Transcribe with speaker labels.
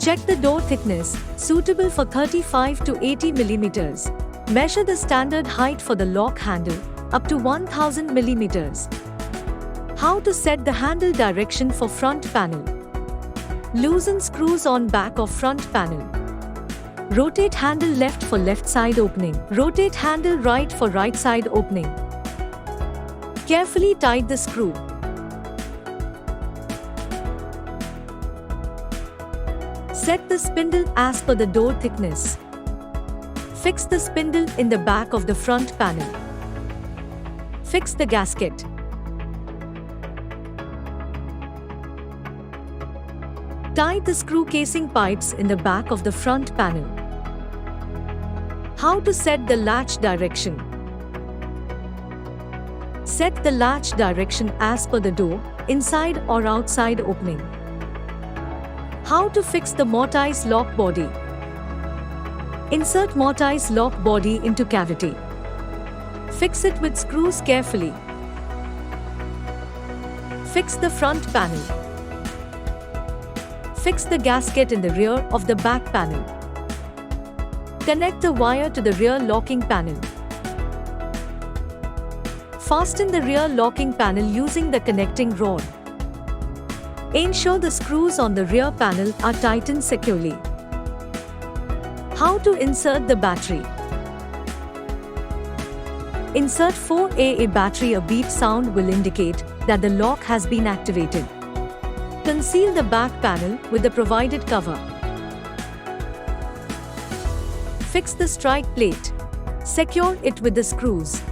Speaker 1: Check the door thickness, suitable for 35 to 80 millimeters. Measure the standard height for the lock handle, up to 1000 millimeters. How to set the handle direction for front panel. Loosen screws on back of front panel. Rotate handle left for left side opening. Rotate handle right for right side opening. Carefully tight the screw. Set the spindle as per the door thickness. Fix the spindle in the back of the front panel. Fix the gasket. Tie the screw casing pipes in the back of the front panel. How to set the latch direction. Set the latch direction as per the door, inside or outside opening. How to fix the mortise lock body. Insert mortise lock body into cavity. Fix it with screws carefully. Fix the front panel. Fix the gasket in the rear of the back panel. Connect the wire to the rear locking panel. Fasten the rear locking panel using the connecting rod. Ensure the screws on the rear panel are tightened securely. How to insert the battery. Insert 4AA battery. A beep sound will indicate that the lock has been activated. Conceal the back panel with the provided cover. Fix the strike plate. Secure it with the screws.